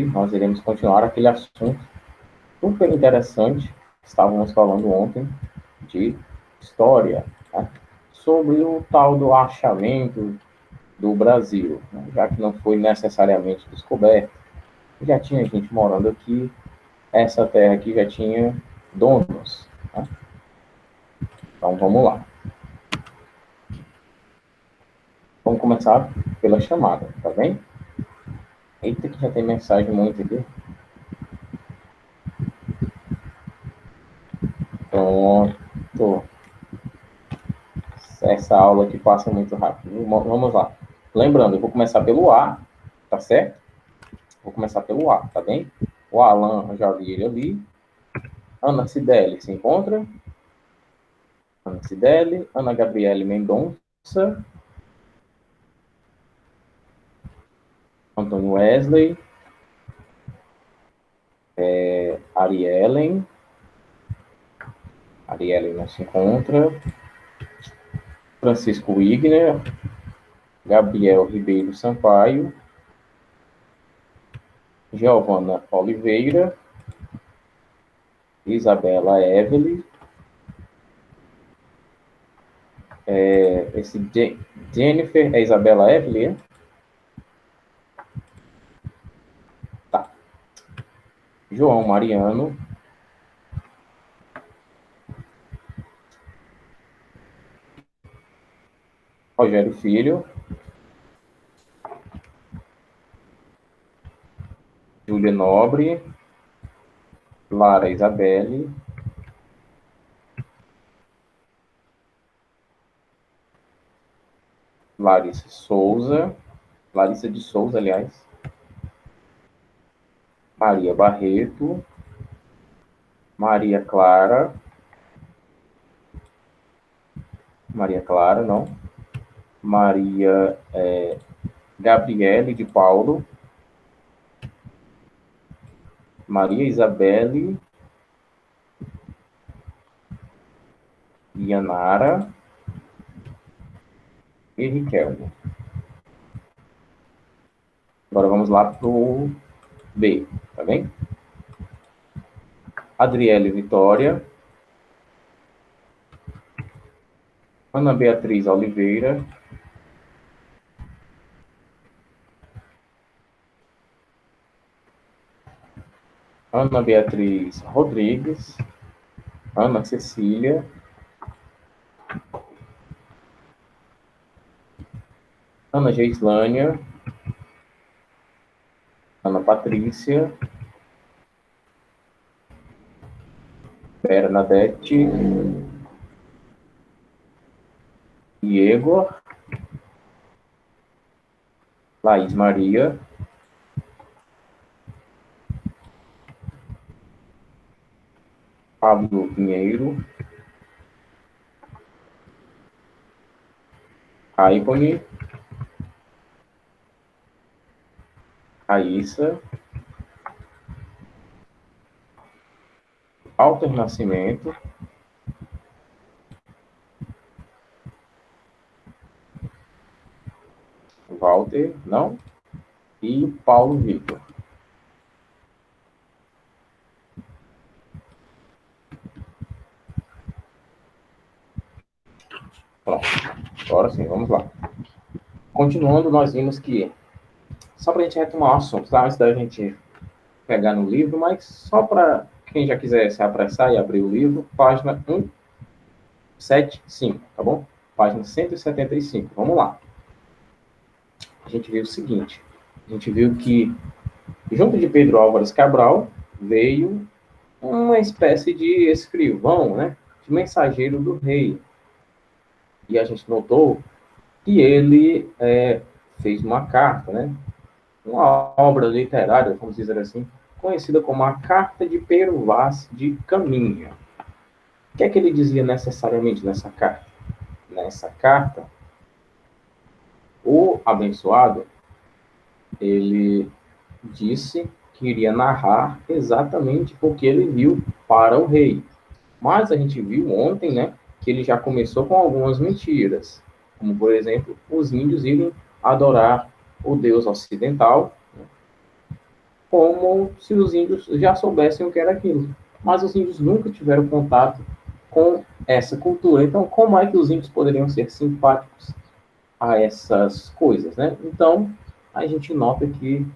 nós iremos continuar aquele assunto super interessante que estávamos falando ontem de história, né? Sobre o tal do achamento do Brasil, né? Já que não foi necessariamente descoberto, já tinha gente morando aqui, essa terra aqui já tinha donos, né? Então vamos lá. Vamos começar pela chamada, tá bem? Eita, que já tem mensagem muito aqui. Pronto. Essa aula aqui passa muito rápido. Vamos lá. Lembrando, eu vou começar pelo A, tá certo? Vou começar pelo A, tá bem? O Alan, eu já vi ele ali. Ana Cidelli se encontra. Ana Cidelli. Ana Gabriele Mendonça. Antônio Wesley. Ariellen. Ariellen não se encontra. Francisco Wigner. Gabriel Ribeiro Sampaio. Giovana Oliveira. Isabela Evelyn. Esse Jennifer é Isabela Evelyn? Tá. João Mariano. Rogério Filho. Júlia Nobre. Lara Isabelle. Larissa Souza. Larissa de Souza, aliás. Maria Barreto. Maria Clara. Maria Clara, não. Maria Gabriele de Paulo. Maria Isabelle. Yanara. E Riquelme. Agora vamos lá para o B, tá bem? Adriele Vitória. Ana Beatriz Oliveira. Ana Beatriz Rodrigues. Ana Cecília. Ana Geislânia. Ana Patrícia. Bernadette. Diego. Laís Maria. Pablo Pinheiro. Raipone. Raíssa. Walter Nascimento. Walter, não. E Paulo Vitor. Pronto. Agora sim, vamos lá. Continuando, nós vimos que, só para a gente retomar o assunto, tá? Antes da gente pegar no livro, mas só para quem já quiser se apressar e abrir o livro, página 175, tá bom? Página 175, vamos lá. A gente viu o seguinte, a gente viu que, junto de Pedro Álvares Cabral, veio uma espécie de escrivão, né? De mensageiro do rei. E a gente notou que ele fez uma carta, né? Uma obra literária, vamos dizer assim, conhecida como a Carta de Pero Vaz de Caminha. O que é que ele dizia necessariamente nessa carta? Nessa carta, o abençoado, ele disse que iria narrar exatamente o que ele viu para o rei. Mas a gente viu ontem, né, que ele já começou com algumas mentiras, como, por exemplo, os índios irem adorar o deus ocidental, né, como se os índios já soubessem o que era aquilo. Mas os índios nunca tiveram contato com essa cultura. Então, como é que os índios poderiam ser simpáticos a essas coisas, né? Então, a gente nota que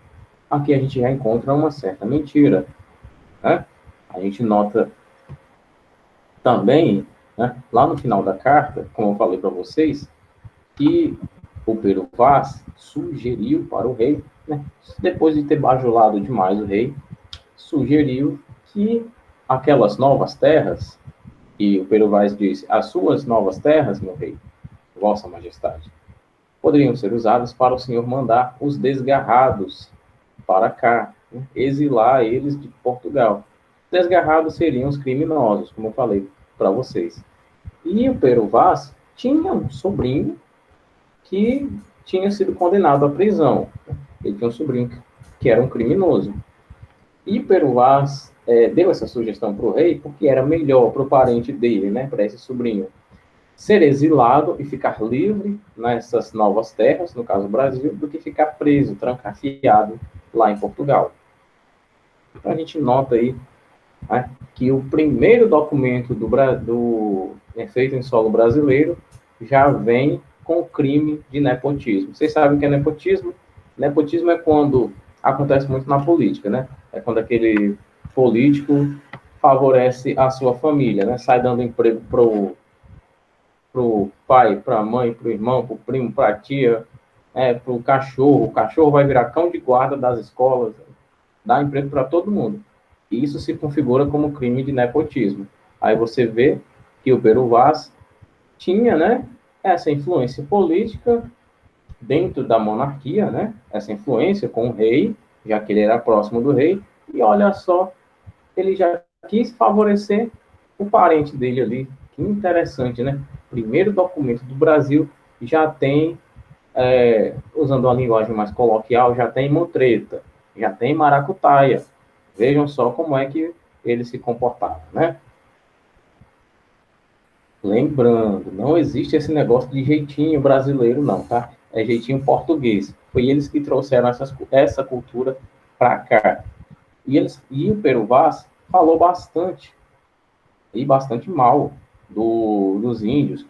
aqui a gente já encontra uma certa mentira, né? A gente nota também, né, lá no final da carta, como eu falei para vocês, que o Pero Vaz sugeriu para o rei, né, depois de ter bajulado demais o rei, sugeriu que aquelas novas terras, e o Pero Vaz disse, as suas novas terras, meu rei, vossa majestade, poderiam ser usadas para o senhor mandar os desgarrados para cá, né, exilar eles de Portugal. Desgarrados seriam os criminosos, como eu falei para vocês. E o Pero Vaz tinha um sobrinho que tinha sido condenado à prisão. Ele tinha um sobrinho que era um criminoso. E Pero Vaz deu essa sugestão para o rei porque era melhor para o parente dele, né, para esse sobrinho, ser exilado e ficar livre nessas novas terras, no caso o Brasil, do que ficar preso, trancafiado lá em Portugal. Então a gente nota aí, né, que o primeiro documento feito em solo brasileiro já vem com o crime de nepotismo. Vocês sabem o que é nepotismo? Nepotismo é quando acontece muito na política, né? É quando aquele político favorece a sua família, né? Sai dando emprego pro pai, para a mãe, pro irmão, pro primo, para a tia, pro cachorro. O cachorro vai virar cão de guarda das escolas, dá emprego para todo mundo. E isso se configura como crime de nepotismo. Aí você vê que o Pero Vaz tinha, né, essa influência política dentro da monarquia, né, essa influência com o rei, já que ele era próximo do rei, e olha só, ele já quis favorecer o parente dele ali. Que interessante, né? Primeiro documento do Brasil já tem, usando uma linguagem mais coloquial, já tem mutreta, já tem maracutaia. Vejam só como é que ele se comportava, né? Lembrando, não existe esse negócio de jeitinho brasileiro, não, tá? É jeitinho português. Foi eles que trouxeram essa cultura para cá. E o Pero Vaz falou bastante, e bastante mal, dos índios,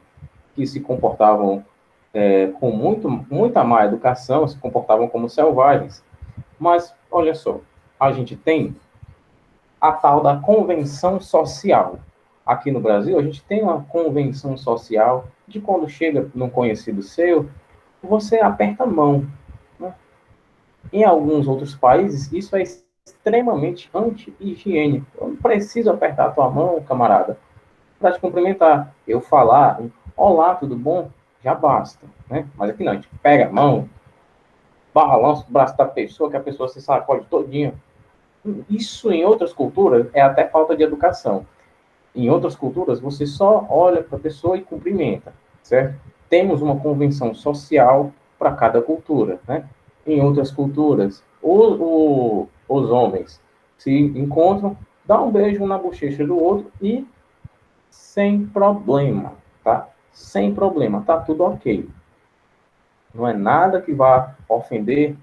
que se comportavam com muita má educação, se comportavam como selvagens. Mas, olha só, a gente tem a tal da convenção social. Aqui no Brasil, a gente tem uma convenção social de quando chega num conhecido seu, você aperta a mão, né? Em alguns outros países, isso é extremamente anti-higiênico. Eu não preciso apertar a tua mão, camarada, para te cumprimentar. Eu falar, olá, tudo bom? Já basta, né? Mas aqui não, a gente pega a mão, balança o braço da pessoa, que a pessoa se sacode todinha. Isso em outras culturas é até falta de educação. Em outras culturas, você só olha para a pessoa e cumprimenta, certo? Temos uma convenção social para cada cultura, né? Em outras culturas, os homens se encontram, dá um beijo na bochecha do outro e sem problema, tá? Sem problema, tá tudo ok. Não é nada que vá ofender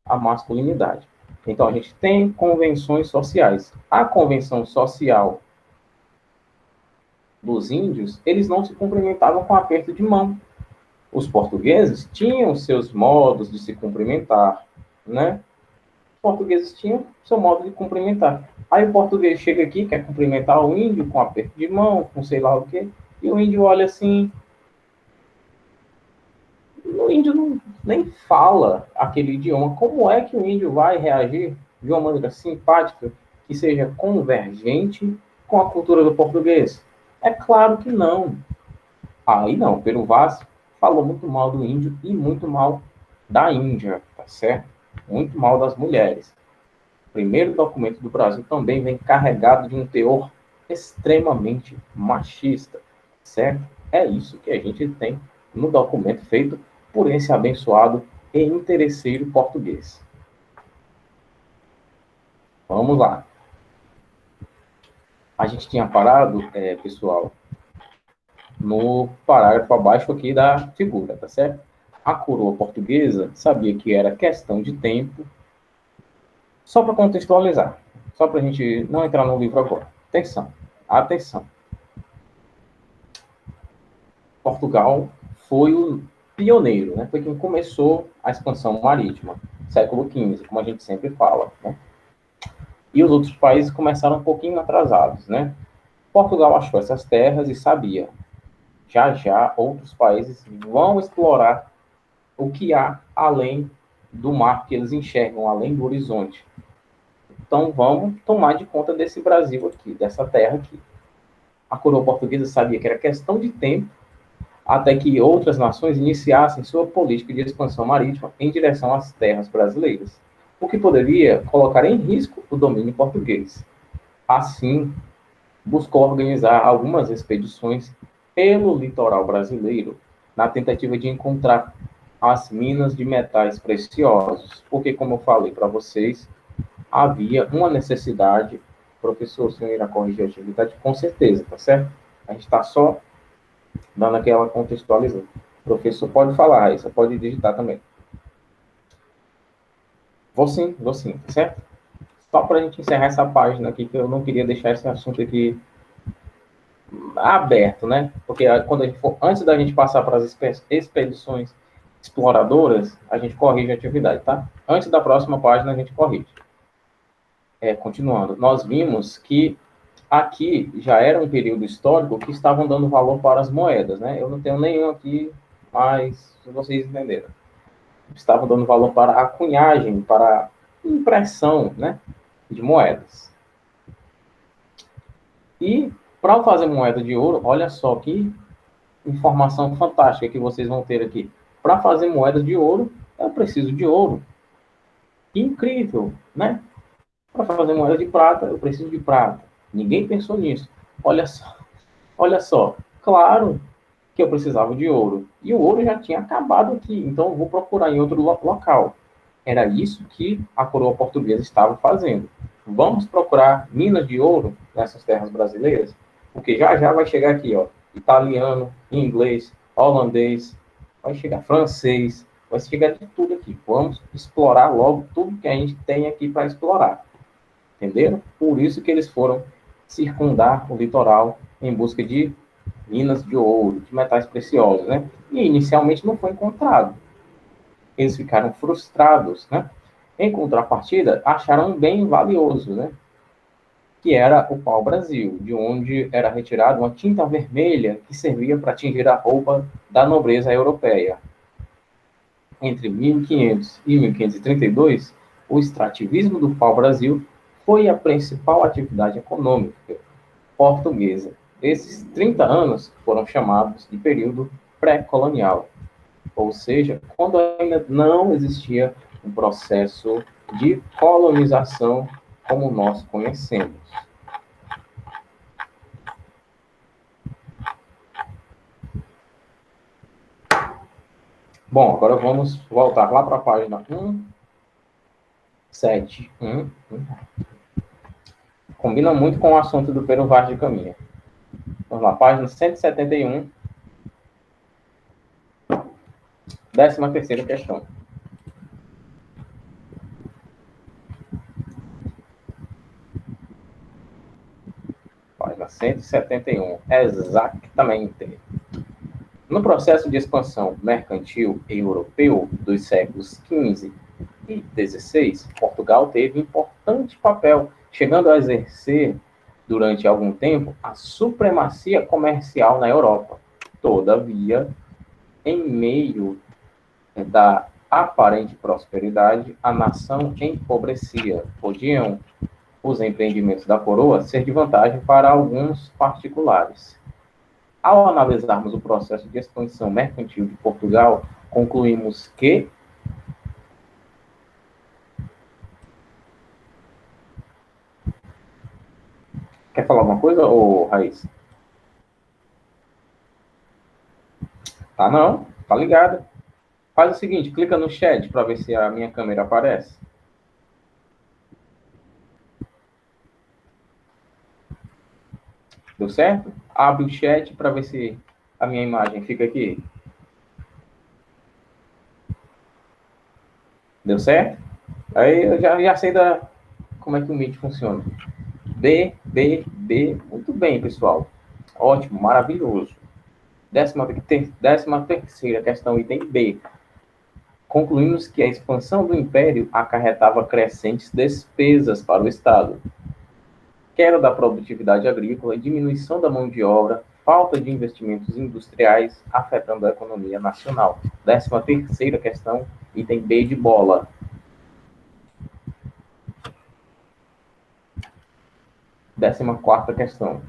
a masculinidade. Então, a gente tem convenções sociais. A convenção social dos índios, eles não se cumprimentavam com aperto de mão. Os portugueses tinham seus modos de se cumprimentar, né? Os portugueses tinham seu modo de cumprimentar. Aí o português chega aqui, quer cumprimentar o índio com aperto de mão, com sei lá o quê, e o índio olha assim. O índio não, nem fala aquele idioma. Como é que o índio vai reagir de uma maneira simpática, que seja convergente com a cultura do português? É claro que não. Aí não, Pero Vaz falou muito mal do índio e muito mal da Índia, tá certo? Muito mal das mulheres. O primeiro documento do Brasil também vem carregado de um teor extremamente machista, certo? É isso que a gente tem no documento feito por esse abençoado e interesseiro português. Vamos lá. A gente tinha parado, pessoal, no parágrafo abaixo aqui da figura, tá certo? A coroa portuguesa sabia que era questão de tempo Só para contextualizar, só para a gente não entrar no livro agora. Atenção, atenção. Portugal foi o pioneiro, né? Foi quem começou a expansão marítima, século XV, como a gente sempre fala, né? E os outros países começaram um pouquinho atrasados, né? Portugal achou essas terras e sabia, já já outros países vão explorar o que há além do mar que eles enxergam, além do horizonte. Então vamos tomar de conta desse Brasil aqui, dessa terra aqui. A coroa portuguesa sabia que era questão de tempo até que outras nações iniciassem sua política de expansão marítima em direção às terras brasileiras, o que poderia colocar em risco o domínio português. Assim, buscou organizar algumas expedições pelo litoral brasileiro, na tentativa de encontrar as minas de metais preciosos, porque, como eu falei para vocês, havia uma necessidade. Professor, o senhor irá corrigir a atividade? Com certeza, tá certo? A gente está só dando aquela contextualização. Professor, pode falar, Raíssa, pode digitar também. Vou sim, tá certo? Só para a gente encerrar essa página aqui, que eu não queria deixar esse assunto aqui aberto, né? Porque quando a gente for, antes da gente passar para as expedições exploradoras, a gente corrige a atividade, tá? Antes da próxima página, a gente corrige. Continuando, nós vimos que aqui já era um período histórico que estavam dando valor para as moedas, né? Eu não tenho nenhum aqui, mas vocês entenderam. Estavam dando valor para a cunhagem, para a impressão, né, de moedas. E para fazer moeda de ouro, olha só que informação fantástica que vocês vão ter aqui. Para fazer moeda de ouro, eu preciso de ouro. Incrível, né? Para fazer moeda de prata, eu preciso de prata. Ninguém pensou nisso. Olha só, olha só. Claro que eu precisava de ouro. E o ouro já tinha acabado aqui, então eu vou procurar em outro local. Era isso que a coroa portuguesa estava fazendo. Vamos procurar minas de ouro nessas terras brasileiras, porque já já vai chegar aqui, ó, italiano, inglês, holandês, vai chegar francês, vai chegar de tudo aqui. Vamos explorar logo tudo que a gente tem aqui para explorar. Entenderam? Por isso que eles foram circundar o litoral em busca de minas de ouro, de metais preciosos, né? E inicialmente não foi encontrado. Eles ficaram frustrados, né? Em contrapartida, acharam um bem valioso, né? Que era o pau-brasil, de onde era retirada uma tinta vermelha que servia para tingir a roupa da nobreza europeia. Entre 1500 e 1532, o extrativismo do pau-brasil foi a principal atividade econômica portuguesa. Esses 30 anos foram chamados de período pré-colonial, ou seja, quando ainda não existia um processo de colonização como nós conhecemos. Bom, agora vamos voltar lá para a página 171. Combina muito com o assunto do Pero Vaz de Caminha. Vamos lá, página 171. 13ª questão. Página 171. Exatamente. No processo de expansão mercantil europeu dos séculos XV e XVI, Portugal teve importante papel, chegando a exercer, durante algum tempo, a supremacia comercial na Europa. Todavia, em meio da aparente prosperidade, a nação empobrecia. Podiam os empreendimentos da coroa ser de vantagem para alguns particulares. Ao analisarmos o processo de expansão mercantil de Portugal, concluímos que quer falar alguma coisa, ô Raíssa? Tá não? Tá ligado? Faz o seguinte, clica no chat para ver se a minha câmera aparece. Deu certo? Abre o chat para ver se a minha imagem fica aqui. Deu certo? Aí eu já sei como é que o MIT funciona? B, B, B. Muito bem, pessoal. Ótimo, maravilhoso. 13ª questão, item B. Concluímos que a expansão do império acarretava crescentes despesas para o Estado. Queda da produtividade agrícola, diminuição da mão de obra, falta de investimentos industriais, afetando a economia nacional. 13ª questão, item B de bola. 14ª questão.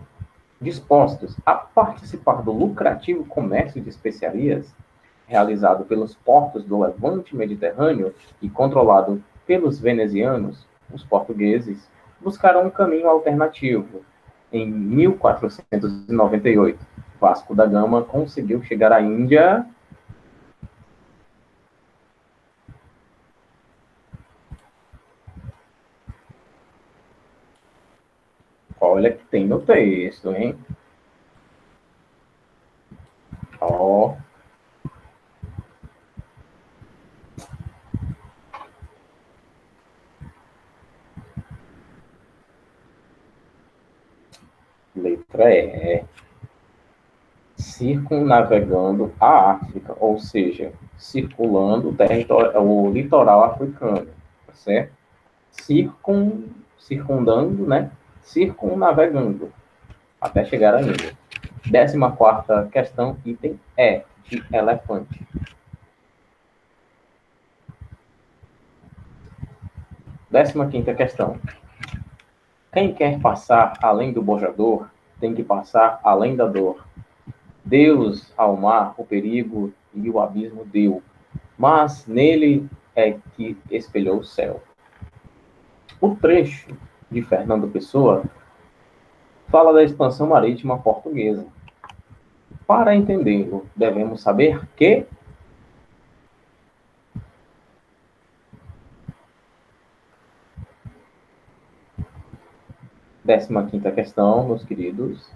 Dispostos a participar do lucrativo comércio de especiarias, realizado pelos portos do Levante Mediterrâneo e controlado pelos venezianos, os portugueses buscaram um caminho alternativo. Em 1498, Vasco da Gama conseguiu chegar à Índia. Olha que tem no texto, hein? Ó. Letra E. Circunnavegando a África, ou seja, circulando o litoral africano, tá certo? Circundando, né? Circunnavegando, até chegar à Índia. 14ª questão, item E, de elefante. 15ª questão. Quem quer passar além do bojador, tem que passar além da dor. Deus ao mar o perigo e o abismo deu, mas nele é que espelhou o céu. O trecho de Fernando Pessoa fala da expansão marítima portuguesa. Para entendê-lo, devemos saber que Décima quinta questão, meus queridos.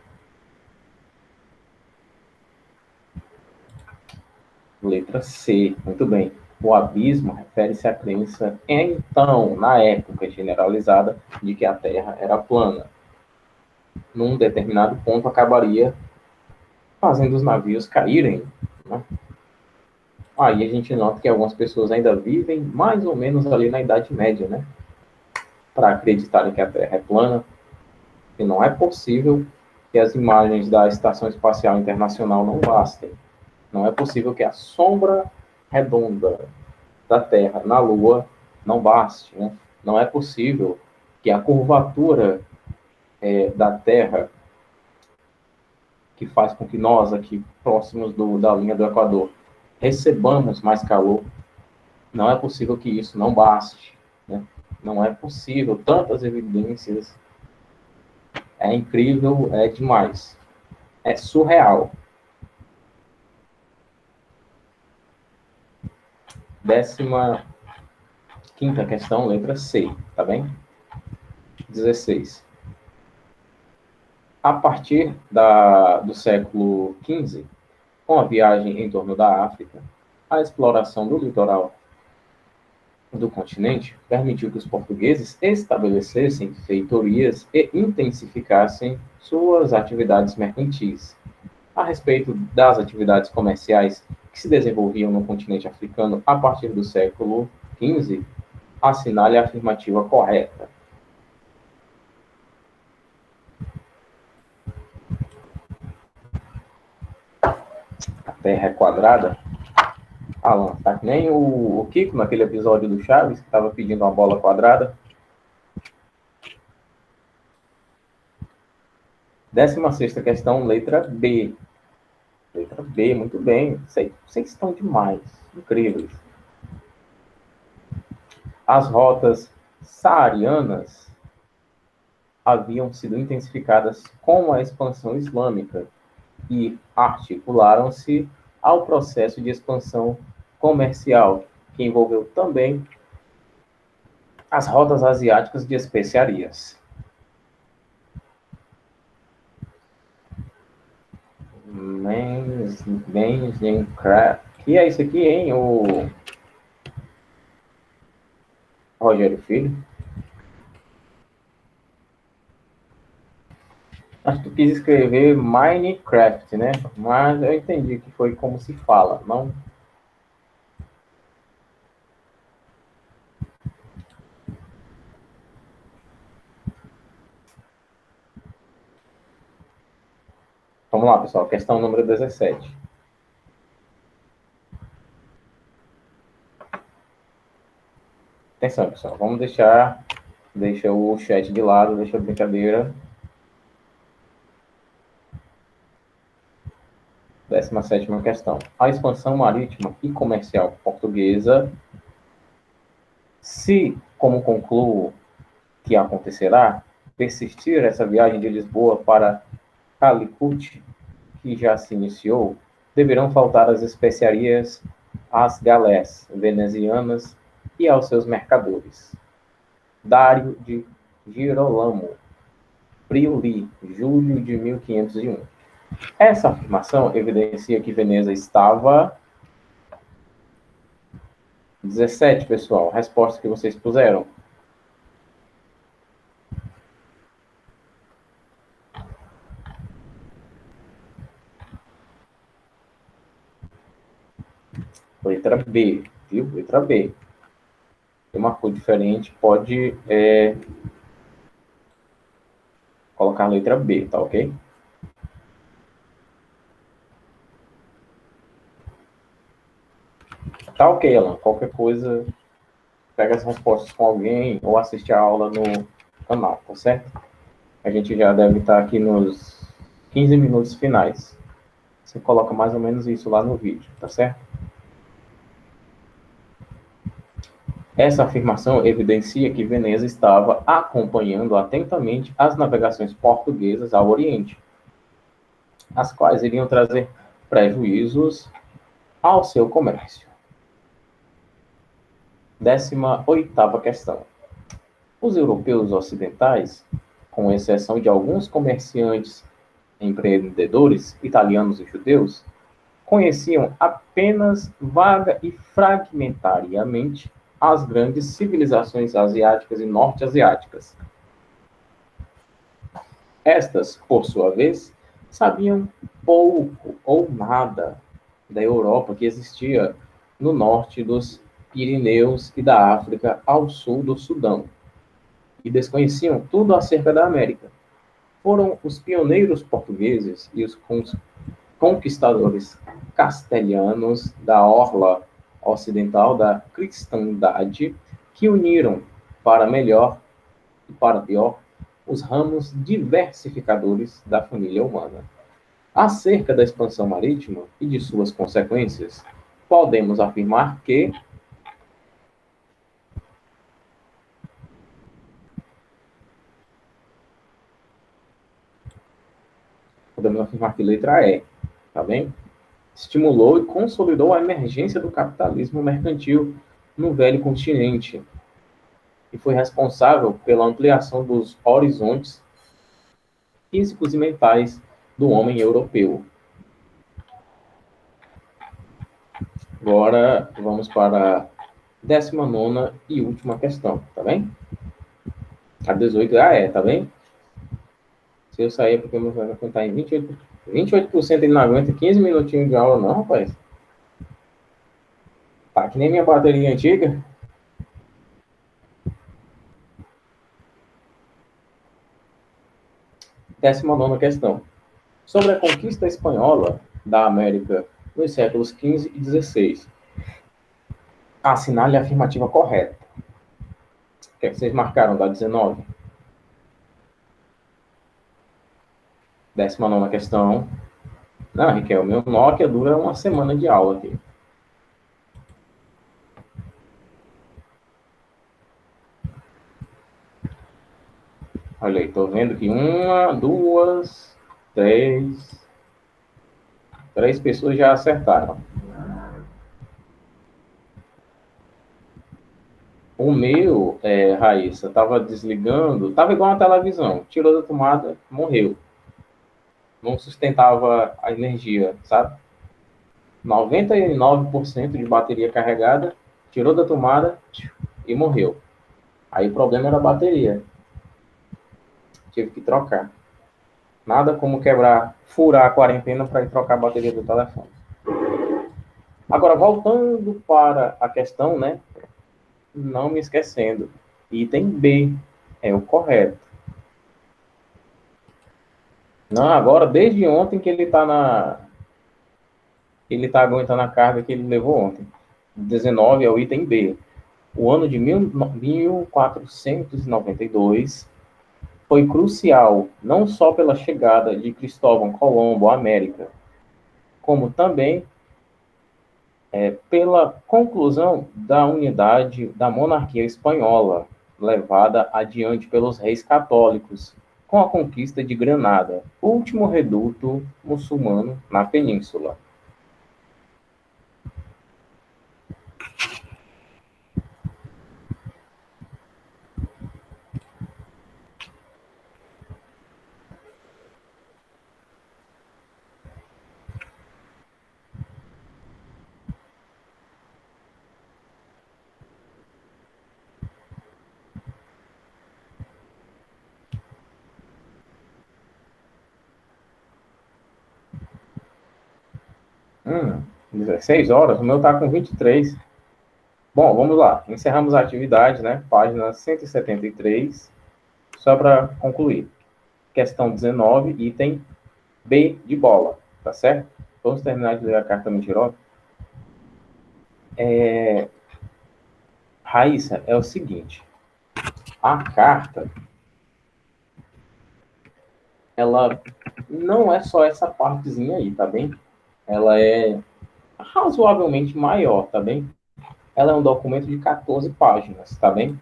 Letra C. Muito bem. O abismo refere-se à crença, então, na época generalizada, de que a Terra era plana. Num determinado ponto, acabaria fazendo os navios caírem, né? Aí a gente nota que algumas pessoas ainda vivem mais ou menos ali na Idade Média, né? Para acreditarem que a Terra é plana. E não é possível que as imagens da Estação Espacial Internacional não bastem. Não é possível que a sombra redonda da Terra na Lua não baste, né? Não é possível que a curvatura da Terra, que faz com que nós, aqui próximos da linha do Equador, recebamos mais calor, não é possível que isso não baste, né? Não é possível, tantas evidências, é incrível, é demais, é surreal. 15ª questão, letra C, tá bem? 16. A partir do século XV, com a viagem em torno da África, a exploração do litoral do continente permitiu que os portugueses estabelecessem feitorias e intensificassem suas atividades mercantis. A respeito das atividades comerciais que se desenvolviam no continente africano a partir do século XV, assinale a afirmativa correta. A Terra é quadrada? Alan, tá que nem o Kiko naquele episódio do Chaves, que estava pedindo uma bola quadrada. 16ª questão, letra B. Letra B, muito bem. Vocês estão demais, incríveis. As rotas saarianas haviam sido intensificadas com a expansão islâmica e articularam-se ao processo de expansão comercial, que envolveu também as rotas asiáticas de especiarias. Que é isso aqui, hein, o Rogério Filho? Acho que tu quis escrever Minecraft, né? Mas eu entendi que foi como se fala, não? Vamos lá, pessoal. Questão número 17. Atenção, pessoal. Vamos deixa o chat de lado, deixa a brincadeira. 17ª questão. A expansão marítima e comercial portuguesa, se, como concluo que acontecerá, persistir essa viagem de Lisboa para Calicut, que já se iniciou, deverão faltar as especiarias às galés venezianas e aos seus mercadores. Dário de Girolamo, Priuli, julho de 1501. Essa afirmação evidencia que Veneza estava... 17, pessoal. Resposta que vocês puseram. Letra B, viu? Letra B. Tem uma cor diferente, pode colocar a letra B, tá ok? Tá ok, Alan. Qualquer coisa, pega as respostas com alguém ou assiste a aula no canal, tá certo? A gente já deve estar aqui nos 15 minutos finais. Você coloca mais ou menos isso lá no vídeo, tá certo? Essa afirmação evidencia que Veneza estava acompanhando atentamente as navegações portuguesas ao Oriente, as quais iriam trazer prejuízos ao seu comércio. 18ª questão. Os europeus ocidentais, com exceção de alguns comerciantes empreendedores italianos e judeus, conheciam apenas vaga e fragmentariamente as grandes civilizações asiáticas e norte-asiáticas. Estas, por sua vez, sabiam pouco ou nada da Europa que existia no norte dos Pirineus e da África ao sul do Sudão, e desconheciam tudo acerca da América. Foram os pioneiros portugueses e os conquistadores castelhanos da orla ocidental da cristandade que uniram, para melhor e para pior, os ramos diversificadores da família humana. Acerca da expansão marítima e de suas consequências, podemos afirmar que letra E, tá bem? Estimulou e consolidou a emergência do capitalismo mercantil no velho continente e foi responsável pela ampliação dos horizontes físicos e mentais do homem europeu. Agora vamos para a 19ª e última questão, tá bem? A 18 tá bem? Se eu sair é porque meu vai contar em 28% ele não aguenta 15 minutinhos de aula não, rapaz. Tá que nem minha bateria antiga. 19ª questão. Sobre a conquista espanhola da América nos séculos XV e XVI. Assinale a afirmativa correta. O que é que vocês marcaram da 19? 19ª questão. Não, Riquel, meu Nokia dura uma semana de aula aqui. Olha aí, tô vendo que uma, duas, três pessoas já acertaram. O meu, Raíssa, tava desligando, tava igual uma televisão, tirou da tomada, morreu. Não sustentava a energia, sabe? 99% de bateria carregada, tirou da tomada e morreu. Aí o problema era a bateria. Tive que trocar. Nada como furar a quarentena para ir trocar a bateria do telefone. Agora, voltando para a questão, né? Não me esquecendo. Item B é o correto. Não, agora, desde ontem que ele está aguentando a carga que ele levou ontem. 19 é o item B. O ano de 1492 foi crucial não só pela chegada de Cristóvão Colombo à América, como também pela conclusão da unidade da monarquia espanhola, levada adiante pelos reis católicos, com a conquista de Granada, último reduto muçulmano na península. Hum, 16 horas? O meu está com 23. Bom, vamos lá. Encerramos a atividade, né? Página 173. Só para concluir. Questão 19, item B de bola. Tá certo? Vamos terminar de ler a carta mentirosa. Raíssa, é o seguinte. A carta, ela não é só essa partezinha aí, tá bem? Ela é razoavelmente maior, tá bem? Ela é um documento de 14 páginas, tá bem?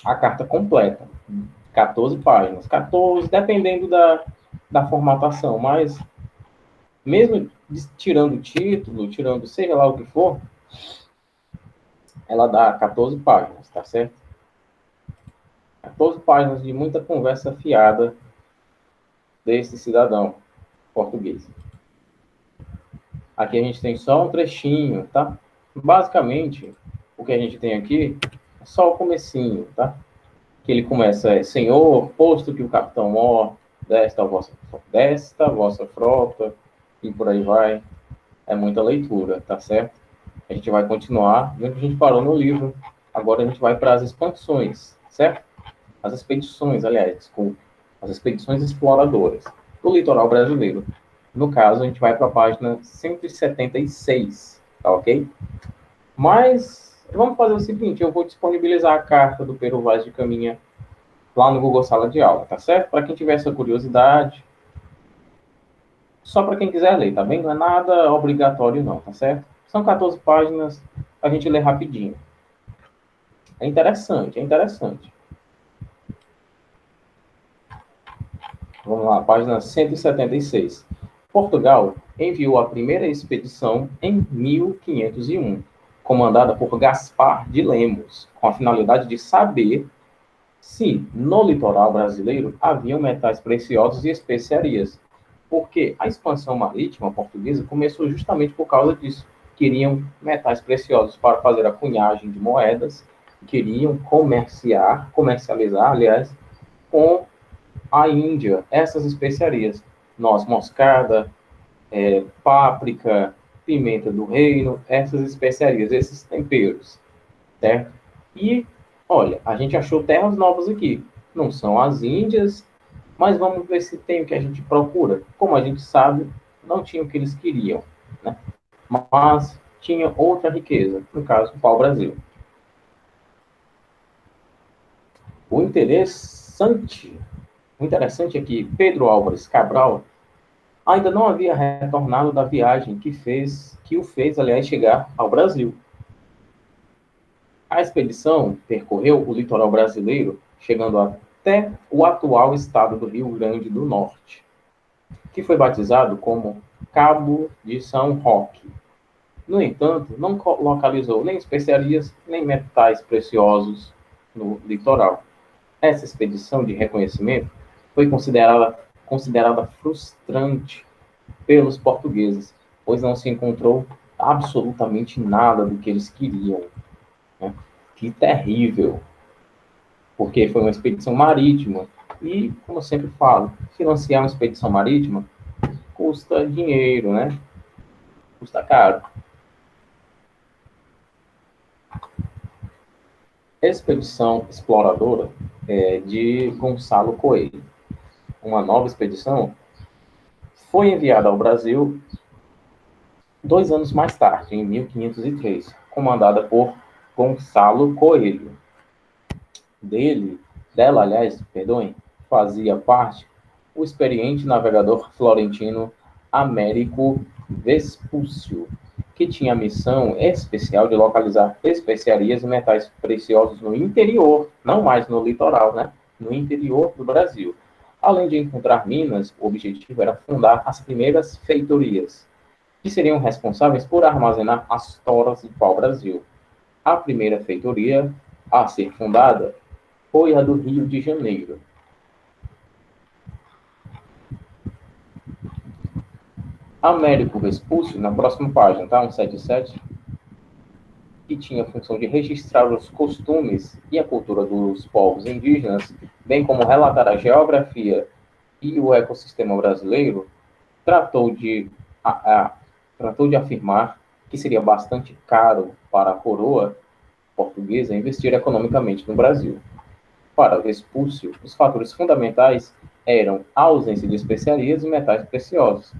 A carta completa, 14 páginas. 14, dependendo da formatação, mas mesmo tirando o título, tirando seja lá o que for, ela dá 14 páginas, tá certo? 14 páginas de muita conversa fiada desse cidadão português. Aqui a gente tem só um trechinho, tá? Basicamente, o que a gente tem aqui é só o comecinho, tá? Que ele começa, Senhor, posto que o capitão mor, desta vossa frota, e por aí vai. É muita leitura, tá certo? A gente vai continuar, onde a gente parou no livro. Agora a gente vai para as expansões, certo? As expedições, aliás, desculpa. As expedições exploradoras do litoral brasileiro. No caso, a gente vai para a página 176, tá ok? Mas vamos fazer o seguinte, eu vou disponibilizar a carta do Pero Vaz de Caminha lá no Google Sala de Aula, tá certo? Para quem tiver essa curiosidade, só para quem quiser ler, tá bem? Não é nada obrigatório não, tá certo? São 14 páginas, a gente lê rapidinho. É interessante, é interessante. Vamos lá, página 176. Portugal enviou a primeira expedição em 1501, comandada por Gaspar de Lemos, com a finalidade de saber se no litoral brasileiro haviam metais preciosos e especiarias, porque a expansão marítima portuguesa começou justamente por causa disso. Queriam metais preciosos para fazer a cunhagem de moedas, queriam comercializar, aliás, com a Índia essas especiarias. Noz moscada, páprica, pimenta do reino, essas especiarias, esses temperos, certo? E, olha, a gente achou terras novas aqui. Não são as Índias, mas vamos ver se tem o que a gente procura. Como a gente sabe, não tinha o que eles queriam, né? Mas tinha outra riqueza, no caso, o pau-brasil. O interessante é que Pedro Álvares Cabral ainda não havia retornado da viagem que o fez, aliás, chegar ao Brasil. A expedição percorreu o litoral brasileiro, chegando até o atual estado do Rio Grande do Norte, que foi batizado como Cabo de São Roque. No entanto, não localizou nem especiarias, nem metais preciosos no litoral. Essa expedição de reconhecimento foi considerada frustrante pelos portugueses, pois não se encontrou absolutamente nada do que eles queriam. Né? Que terrível, porque foi uma expedição marítima, E, como eu sempre falo, financiar uma expedição marítima custa dinheiro, né? Custa caro. Expedição Exploradora de Gonçalo Coelho. Uma nova expedição foi enviada ao Brasil 2 anos mais tarde, em 1503, comandada por Gonçalo Coelho. Dela, perdoem, fazia parte o experiente navegador florentino Américo Vespúcio, que tinha a missão especial de localizar especiarias e metais preciosos no interior, não mais no litoral, né? No interior do Brasil. Além de encontrar minas, o objetivo era fundar as primeiras feitorias, que seriam responsáveis por armazenar as toras de pau-brasil. A primeira feitoria a ser fundada foi a do Rio de Janeiro. Américo Vespúcio, na próxima página, tá? 177, que tinha a função de registrar os costumes e a cultura dos povos indígenas, bem como relatar a geografia e o ecossistema brasileiro, tratou de, tratou de afirmar que seria bastante caro para a coroa portuguesa investir economicamente no Brasil. Para Vespúcio, os fatores fundamentais eram a ausência de especiarias e metais preciosos.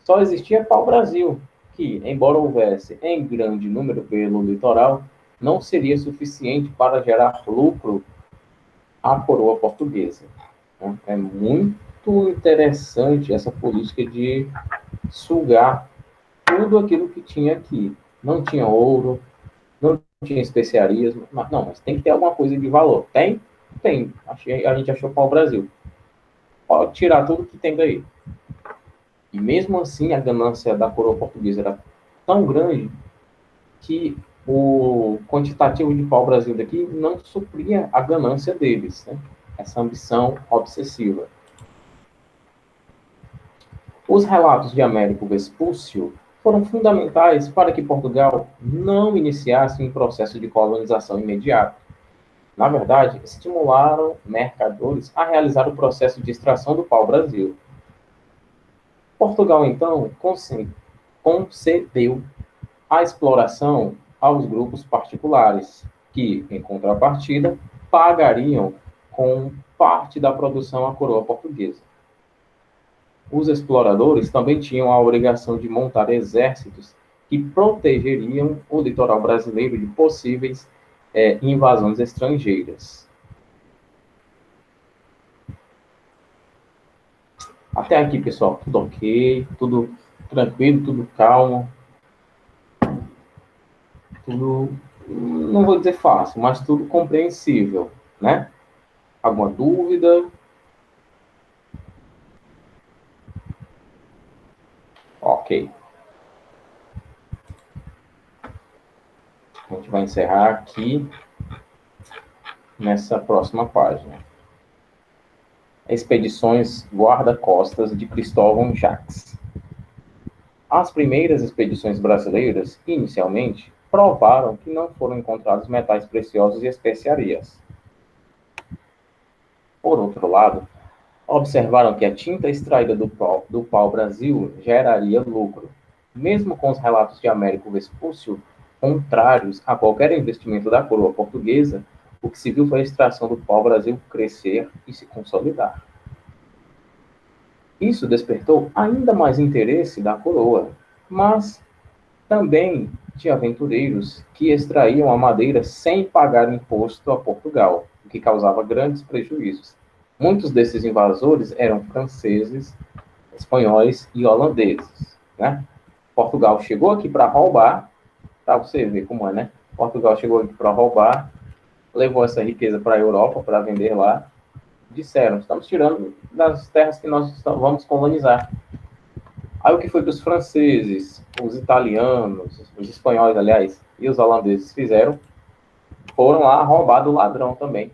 Só existia pau-brasil, que, embora houvesse em grande número pelo litoral, não seria suficiente para gerar lucro à coroa portuguesa. É muito interessante essa política de sugar tudo aquilo que tinha aqui. Não tinha ouro, não tinha especiarias, mas tem que ter alguma coisa de valor. Tem? Tem. A gente achou pau-brasil. Pode tirar tudo que tem daí. E mesmo assim, a ganância da coroa portuguesa era tão grande que o quantitativo de pau-brasil daqui não supria a ganância deles, né? Essa ambição obsessiva. Os relatos de Américo Vespúcio foram fundamentais para que Portugal não iniciasse um processo de colonização imediato. Na verdade, estimularam mercadores a realizar o processo de extração do pau-brasil. Portugal, então, concedeu a exploração aos grupos particulares, que, em contrapartida, pagariam com parte da produção à coroa portuguesa. Os exploradores também tinham a obrigação de montar exércitos que protegeriam o litoral brasileiro de possíveis invasões estrangeiras. Até aqui, pessoal, tudo ok, tudo tranquilo, tudo calmo, tudo, não vou dizer fácil, mas tudo compreensível, né? Alguma dúvida? Ok. A gente vai encerrar aqui nessa próxima página. Expedições guarda-costas de Cristóvão Jacques. As primeiras expedições brasileiras, inicialmente, provaram que não foram encontrados metais preciosos e especiarias. Por outro lado, observaram que a tinta extraída do pau-brasil geraria lucro. Mesmo com os relatos de Américo Vespúcio contrários a qualquer investimento da coroa portuguesa, o que se viu foi a extração do pau-brasil crescer e se consolidar. Isso despertou ainda mais interesse da coroa, mas também de aventureiros que extraíam a madeira sem pagar imposto a Portugal, o que causava grandes prejuízos. Muitos desses invasores eram franceses, espanhóis e holandeses, né? Portugal chegou aqui para roubar, para você ver como é, né? Portugal chegou aqui para roubar, levou essa riqueza para a Europa para vender lá. Disseram, estamos tirando das terras que nós vamos colonizar. Aí o que foi que os franceses, os italianos, os espanhóis, aliás, e os holandeses fizeram? Foram lá roubar do ladrão também.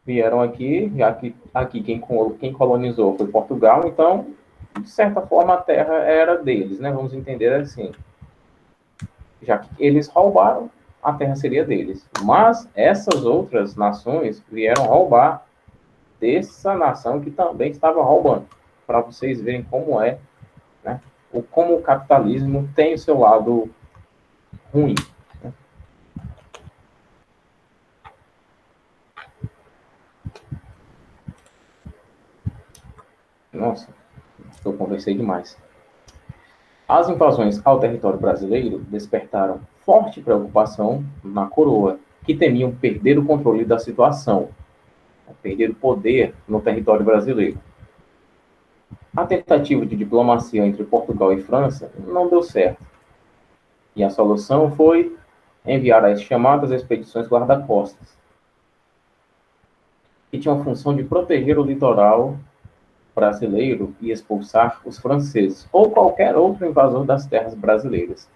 Vieram aqui, já que aqui quem colonizou foi Portugal, então, de certa forma, a terra era deles, né? Vamos entender assim. Já que eles roubaram, a terra seria deles. Mas essas outras nações vieram roubar dessa nação que também estava roubando, para vocês verem como é, né, como o capitalismo tem o seu lado ruim. Né? Nossa, eu conversei demais. As invasões ao território brasileiro despertaram forte preocupação na coroa, que temiam perder o controle da situação, perder o poder no território brasileiro. A tentativa de diplomacia entre Portugal e França não deu certo, e a solução foi enviar as chamadas expedições guarda-costas, que tinham a função de proteger o litoral brasileiro e expulsar os franceses ou qualquer outro invasor das terras brasileiras.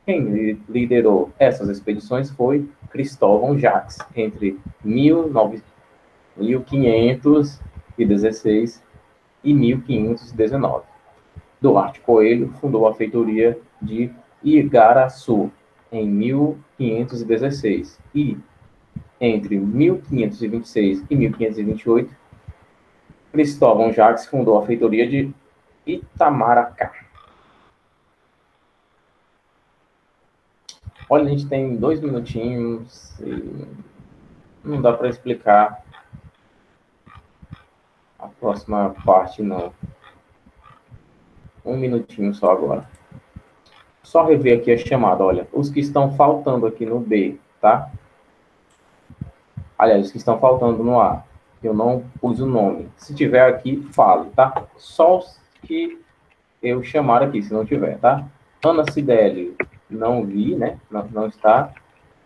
Quem liderou essas expedições foi Cristóvão Jacques, entre 1516 e 1519. Duarte Coelho fundou a feitoria de Igaraçu em 1516 e, entre 1526 e 1528, Cristóvão Jacques fundou a feitoria de Itamaracá. Olha, a gente tem 2 minutinhos e não dá para explicar a próxima parte, não. 1 minutinho só agora. Só rever aqui a chamada, olha. Os que estão faltando aqui no B, tá? Aliás, os que estão faltando no A. Eu não pus o nome. Se tiver aqui, fale, tá? Só os que eu chamar aqui, se não tiver, tá? Ana Cidelli, não vi, né? Não está.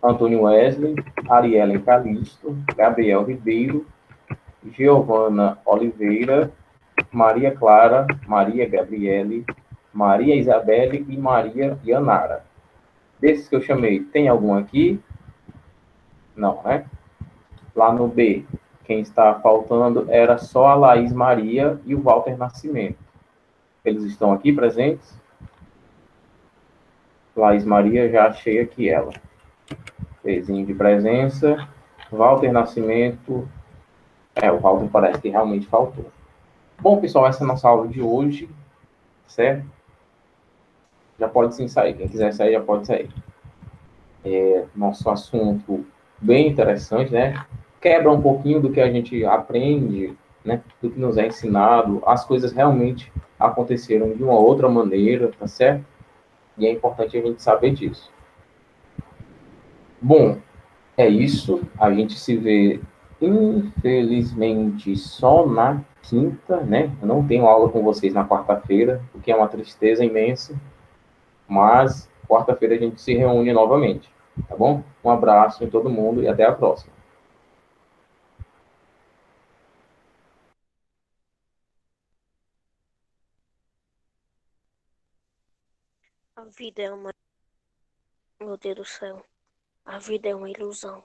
Antônio Wesley, Ariellen Calixto, Gabriel Ribeiro, Giovana Oliveira, Maria Clara, Maria Gabriele, Maria Isabelle e Maria Yanara. Desses que eu chamei, tem algum aqui? Não, né? Lá no B, quem está faltando era só a Laís Maria e o Walter Nascimento. Eles estão aqui presentes? Laís Maria, já achei aqui ela. Pezinho de presença. Walter Nascimento. O Walter parece que realmente faltou. Bom, pessoal, essa é a nossa aula de hoje, certo? Já pode sim sair. Quem quiser sair, já pode sair. Nosso assunto bem interessante, né? Quebra um pouquinho do que a gente aprende, né? Do que nos é ensinado. As coisas realmente aconteceram de uma outra maneira, tá certo? E é importante a gente saber disso. Bom, é isso. A gente se vê, infelizmente, só na quinta, né? Eu não tenho aula com vocês na quarta-feira, o que é uma tristeza imensa. Mas quarta-feira a gente se reúne novamente, tá bom? Um abraço em todo mundo e até a próxima. A vida é uma. Meu Deus do céu. A vida é uma ilusão.